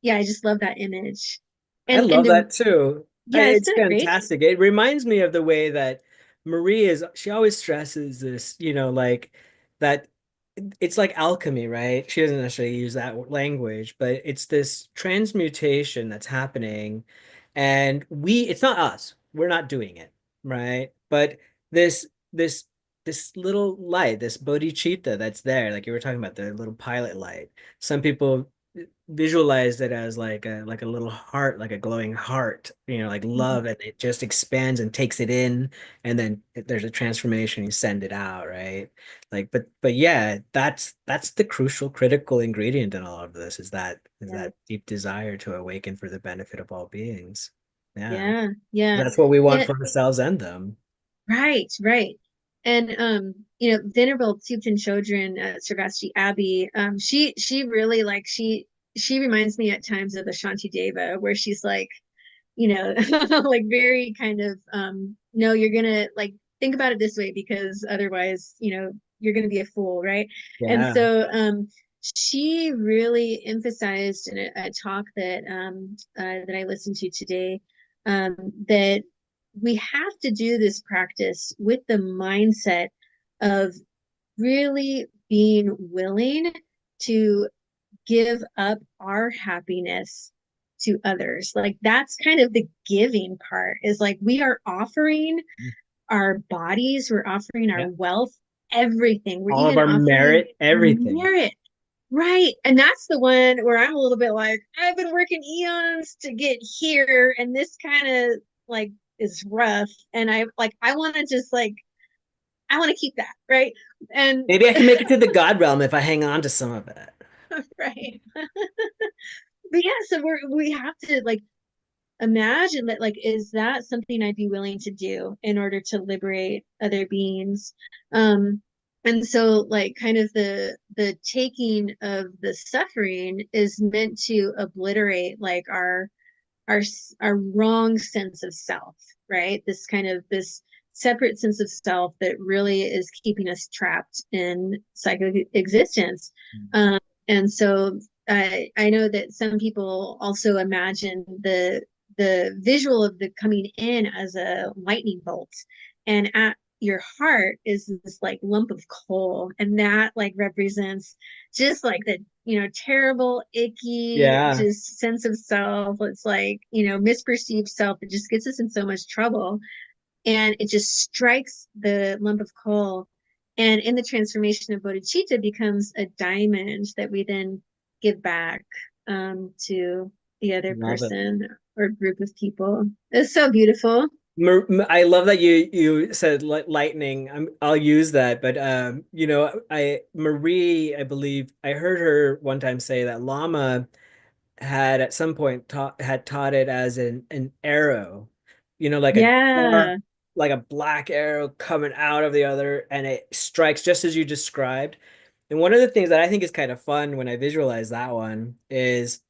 yeah, I just love that image. I And love to, that too. yeah, It's isn't it great? fantastic. It reminds me of the way that Marie is, she always stresses this, like that it's like alchemy, right? She doesn't necessarily use that language, but it's this transmutation that's happening. And it's not us. We're not doing it, right? But this, this, this little light, this bodhicitta that's there, like you were talking about, the little pilot light. Some people visualize it as like a little heart, like a glowing heart, like love, and it just expands and takes it in, and then there's a transformation, you send it out, right? Like, but yeah, that's the crucial, critical ingredient in all of this is Yeah, that deep desire to awaken for the benefit of all beings. Yeah. yeah, yeah, That's what we want yeah. for ourselves and them. Right, right. And Venerable Thupten Chodron at Sarvasti Abbey, she really like she reminds me at times of the Shanti Deva, where she's like, like very kind of no, you're gonna like think about it this way because otherwise, you're gonna be a fool, right? And Yeah. so she really emphasized in a talk that I listened to today, that we have to do this practice with the mindset of really being willing to give up our happiness to others. Like that's kind of the giving part, is like we are offering our bodies, we're offering our Yeah. wealth, everything. We're All of even our offering merit, our everything. merit. Right. And that's the one where I'm a little bit like, I've been working eons to get here, and this kind of like is rough. And I want to just like, I want to keep that. Right. And Maybe I can make it to the God realm if I hang on to some of it. right. But yeah, so we have to like imagine that, like, is that something I'd be willing to do in order to liberate other beings? And so like kind of the taking of the suffering is meant to obliterate like our our wrong sense of self, right? This kind of this separate sense of self that really is keeping us trapped in psychic existence. And so I know that some people also imagine the visual of the coming in as a lightning bolt, and at your heart is this like lump of coal, and that like represents just like the terrible icky Yeah. just sense of self. It's like misperceived self that just gets us in so much trouble, and it just strikes the lump of coal, and in the transformation of bodhicitta becomes a diamond that we then give back to the other Love it. person or group of people. It's so beautiful. I love that you said lightning. I'll use that, but I Marie, I believe I heard her one time say that Lama had at some point taught it as an arrow, like a Yeah, dark, like a black arrow coming out of the other, and it strikes just as you described. And one of the things that I think is kind of fun when I visualize that one is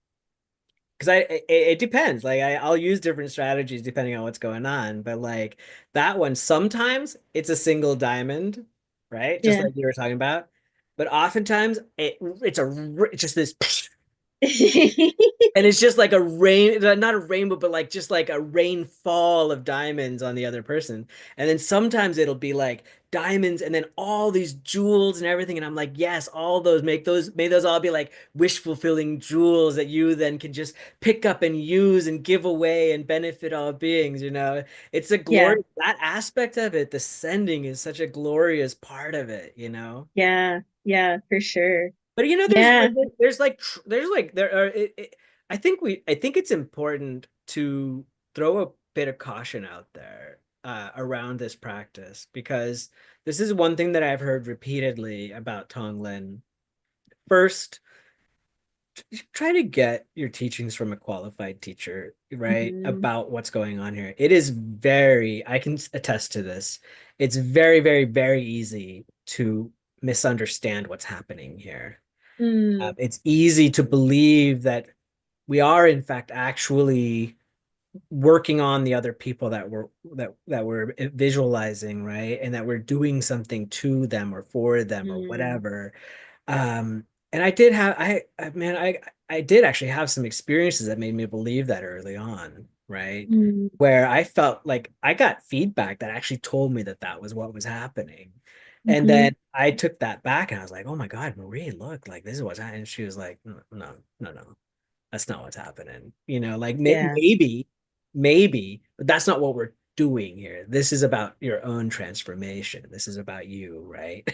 because it depends. Like I'll use different strategies depending on what's going on. But like that one, sometimes it's a single diamond, right? Just yeah. like you were talking about. But oftentimes it's just this and it's just like a rain, not a rainbow, but like just like a rainfall of diamonds on the other person. And then sometimes it'll be like diamonds and then all these jewels and everything. And I'm like, yes, all those, may those all be like wish fulfilling jewels that you then can just pick up and use and give away and benefit all beings. It's a Yeah, glory, that aspect of it, the sending is such a glorious part of it. yeah, yeah, for sure. But Yeah, there are I think it's important to throw a bit of caution out there around this practice because this is one thing that I've heard repeatedly about Tonglen first try to get your teachings from a qualified teacher, right? Hmm. About what's going on here. It is very, I can attest to this. It's very, very, very easy to misunderstand what's happening here. Mm. It's easy to believe that we are, in fact, actually working on the other people that we're visualizing, right? And that we're doing something to them or for them or Mm. whatever. And I did have man, I did actually have some experiences that made me believe that early on, right? Mm. Where I felt like I got feedback that actually told me that that was what was happening. And Hmm. then I took that back and I was like, "Oh my God, Marie, look, like this is what's happening." And she was like, "No, no, no, no. That's not what's happening." Like Yeah. maybe, but that's not what we're doing here. This is about your own transformation. This is about you, right?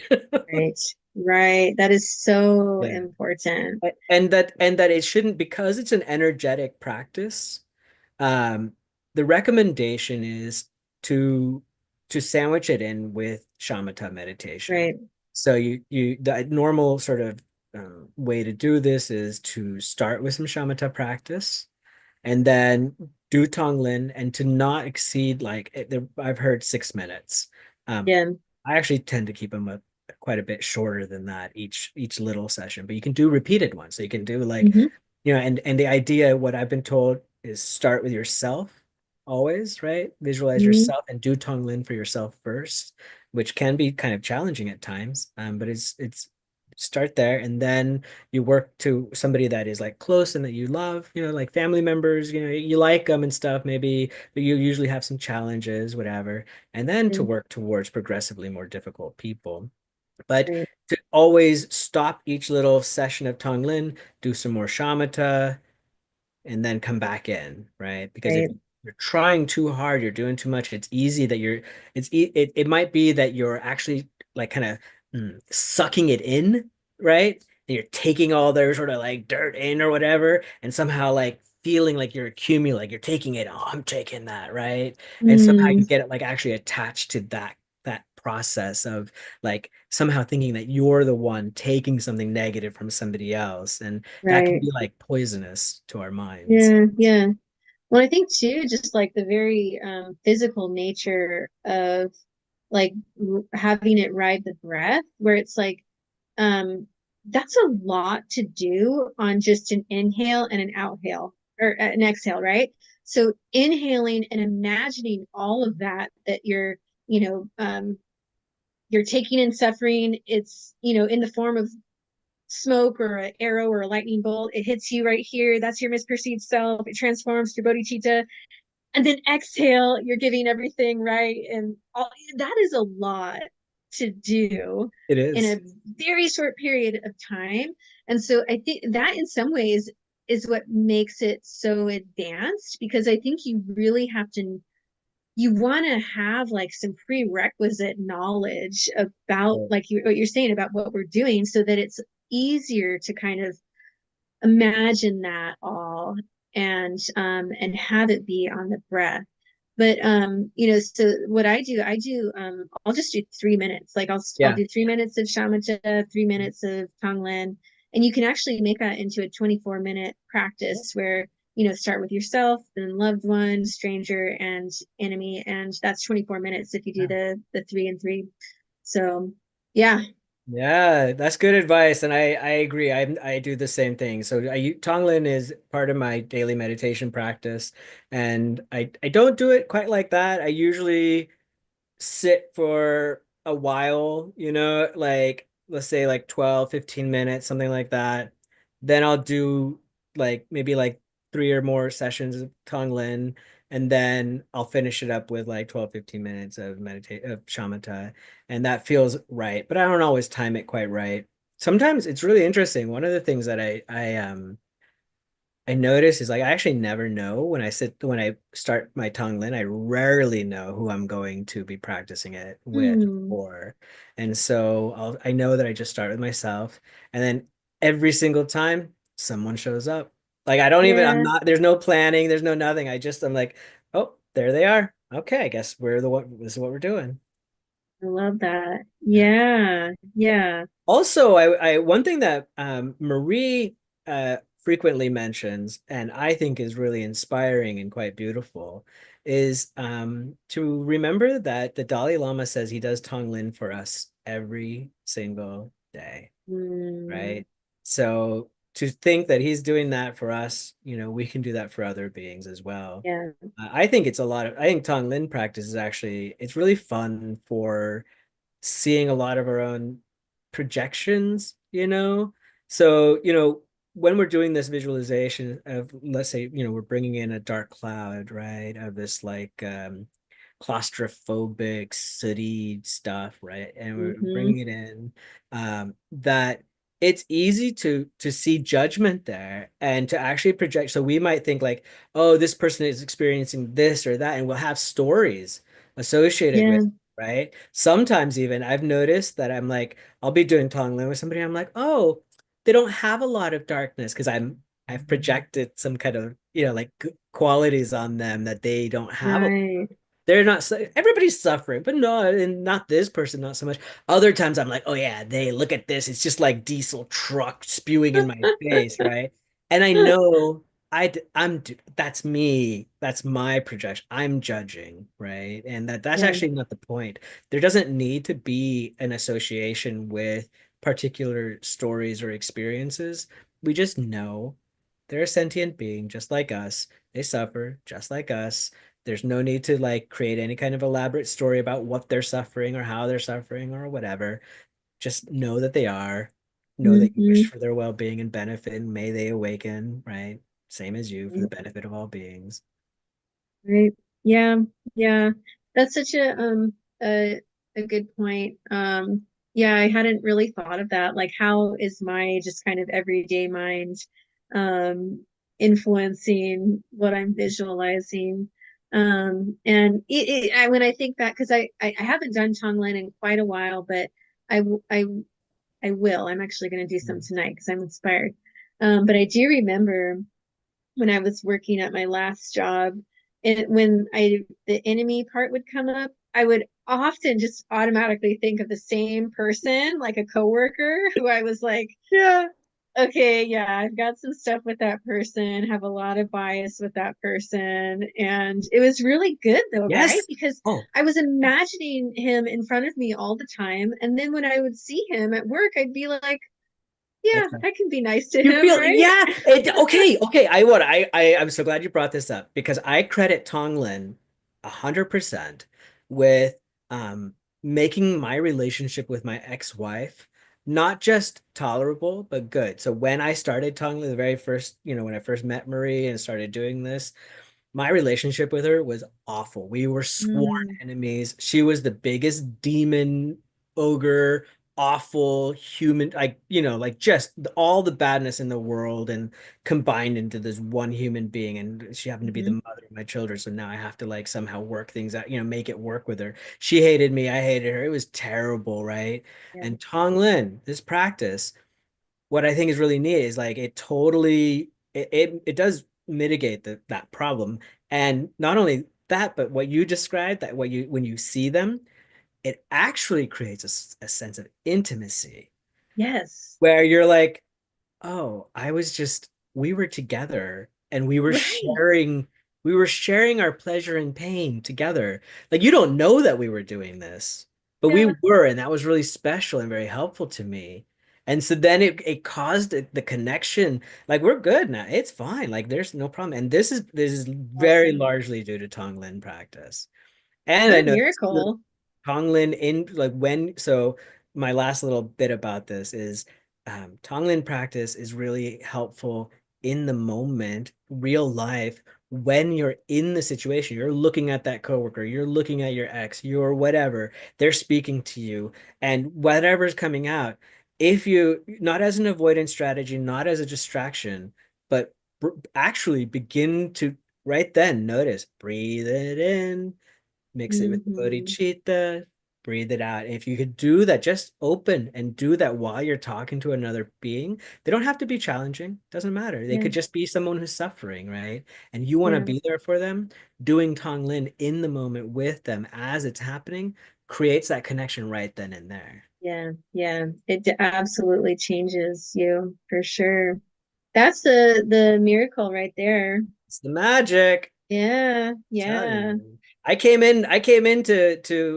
Right. Right. That is so Yeah. important. And that it shouldn't, because it's an energetic practice. um the recommendation is to sandwich it in with shamatha meditation. Right. So the normal sort of way to do this is to start with some shamatha practice and then do Tonglen, and to not exceed like I've heard 6 minutes. Um, Yeah. I actually tend to keep them quite a bit shorter than that each little session, but you can do repeated ones. So you can do like, Hmm. and the idea, what I've been told, is start with yourself always, right? Visualize Hmm. yourself and do Tonglen for yourself first, which can be kind of challenging at times. But it's start there, and then you work to somebody that is like close and that you love, like family members, you like them and stuff, maybe, but you usually have some challenges, whatever, and then to work towards progressively more difficult people. But Right. to always stop each little session of Tonglen, do some more shamatha, and then come back in, right? Because if Right. you're trying too hard, you're doing too much, it's easy that it might be that you're actually like kind of sucking it in, right? And you're taking all their sort of like dirt in or whatever, and somehow like feeling like you're accumulating, like you're taking it, oh, I'm taking that, right? And somehow Mm. you get it like actually attached to that process of like somehow thinking that you're the one taking something negative from somebody else, and that can Right. be like poisonous to our minds. Yeah. Yeah. Well, I think too, just like the very physical nature of like having it ride the breath, where it's like um, that's a lot to do on just an inhale and an outhale or an exhale, right? So inhaling and imagining all of that you know, you're taking in suffering. It's, in the form of smoke or an arrow or a lightning bolt. It hits you right here. That's your misperceived self. It transforms to bodhicitta, and then exhale, you're giving everything right, and all that is a lot to do It in a is. very short period of time. And so I think that in some ways is what makes it so advanced, because I think you want to have like some prerequisite knowledge about Right. like what you're saying about what we're doing, so that it's easier to kind of imagine that all, and have it be on the breath. But so what I'll just do 3 minutes. Like I'll Yeah. do 3 minutes of shamatha, 3 minutes of tonglen, and you can actually make that into a 24-minute practice where start with yourself, then loved one, stranger, and enemy, and that's 24 minutes if you do the 3 and 3. So yeah. Yeah, that's good advice, and I agree. I do the same thing. So Tonglen is part of my daily meditation practice, and I don't do it quite like that. I usually sit for a while, like let's say like 12, 15 minutes, something like that. Then I'll do like maybe like three or more sessions of Tonglen, and then I'll finish it up with like 12, 15 minutes of meditate of shamatha. And that feels right, but I don't always time it quite right. Sometimes it's really interesting. One of the things that I notice is like I actually never know when I start my Tonglen. I rarely know who I'm going to be practicing it with Hmm. or, and so I know that I just start with myself, and then every single time someone shows up. Like I don't even I'm Yeah. not there's no planning, there's no nothing. I'm like, oh, there they are. Okay, I guess we're the what this is what we're doing. I love that. Yeah. Yeah. Yeah. Also, I one thing that Marie frequently mentions, and I think is really inspiring and quite beautiful, is to remember that the Dalai Lama says he does Tonglen for us every single day, Mm, right? So to think that he's doing that for us, we can do that for other beings as well. yeah. I think it's a lot of, I think Tonglen practice is actually, it's really fun for seeing a lot of our own projections, you know? So, when we're doing this visualization of, let's say, we're bringing in a dark cloud, right? Of this like claustrophobic, sooty stuff, right? And we're Hmm. bringing it in, that it's easy to see judgment there and to actually project. So we might think like, oh, this person is experiencing this or that, and we'll have stories associated Yeah. with, right? Sometimes even I've noticed that I'm like, I'll be doing Tonglen with somebody, I'm like, oh, they don't have a lot of darkness because I've projected some kind of, like qualities on them that they don't have. Right. They're not, everybody's suffering, but no, and not this person, not so much. Other times I'm like, oh yeah, they look at this. It's just like diesel truck spewing in my face, right? And I know that's me. That's my projection. I'm judging, right? And that's Yeah. actually not the point. There doesn't need to be an association with particular stories or experiences. We just know they're a sentient being just like us. They suffer just like us. There's no need to like create any kind of elaborate story about what they're suffering or how they're suffering or whatever. Just know that they are. Know that you wish Hmm. for their well-being and benefit, and may they awaken, right? Same as you, for the benefit of all beings. Right. Yeah. Yeah. That's such a good point. Yeah, I hadn't really thought of that. Like, how is my just kind of everyday mind um influencing what I'm visualizing? And when I think back, because I haven't done Tonglen in quite a while, but I w- I will. I'm actually going to do some Mm. tonight because I'm inspired. But I do remember when I was working at my last job, and when the enemy part would come up, I would often just automatically think of the same person, like a coworker who I was like, Yeah. okay, yeah, I've got some stuff with that person, have a lot of bias with that person. And it was really good though, right? Yes. Because Oh, I was imagining him in front of me all the time. And then when I would see him at work, I'd be like, yeah, that's right. I can be nice to You him, feel, right? yeah. Okay. I'm so glad you brought this up because I credit Tonglen 100% with making my relationship with my ex-wife not just tolerable but good. So when I started Tonglen, the very first, when I first met Marie and started doing this, my relationship with her was awful. We were sworn Mm, enemies. She was the biggest demon, ogre, awful human, like just all the badness in the world and combined into this one human being. And she happened to be the mhm. mother of my children. So now I have to like somehow work things out, make it work with her. She hated me. I hated her. It was terrible, right? Yeah. And Tonglen, this practice, what I think is really neat is like it totally it does mitigate that problem. And not only that, but what you described, that what you when you see them, it actually creates a sense of intimacy Yes. where you're like, oh, we were together and Right. we were sharing our pleasure and pain together. Like you don't know that we were doing this, but we Yeah. were, and that was really special and very helpful to me. And so then it caused the connection. Like we're good now. It's fine. Like there's no problem. And this is very Awesome. largely due to Tonglen practice. And What I a know miracle. Tonglen in like when so my last little bit about this is Tonglen practice is really helpful in the moment, real life, when you're in the situation. You're looking at that coworker, you're looking at your ex, you're whatever, they're speaking to you, and whatever's coming out, if you not as an avoidance strategy, not as a distraction, but actually begin to right then notice, breathe it in, mix it with the Hmm. bodhicitta, breathe it out. If you could do that, just open and do that while you're talking to another being. They don't have to be challenging, doesn't matter. They Yeah. could just be someone who's suffering, right? And you want to Yeah. be there for them, doing Tonglen in the moment with them as it's happening. creates that connection right then and there. Yeah, yeah. Absolutely changes you for sure. That's the miracle right there. It's the magic. Yeah, Telling yeah. you. I came into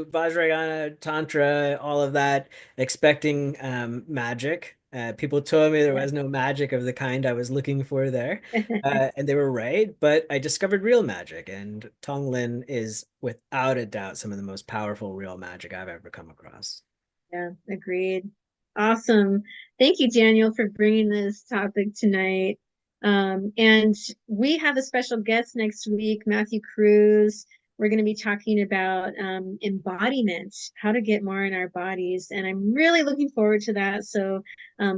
Vajrayana, Tantra, all of that, expecting magic. People told me there Yeah. was no magic of the kind I was looking for there. And they were right, but I discovered real magic, and Tonglen is without a doubt some of the most powerful real magic I've ever come across. Yeah, agreed. Awesome. Thank you, Daniel, for bringing this topic tonight. And we have a special guest next week, Matthew Cruz. We're going to be talking about embodiment, how to get more in our bodies. And I'm really looking forward to that. So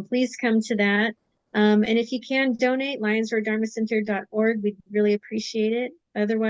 please come to that. And if you can donate, lionsroaddharmacenter.org, we'd really appreciate it. Otherwise,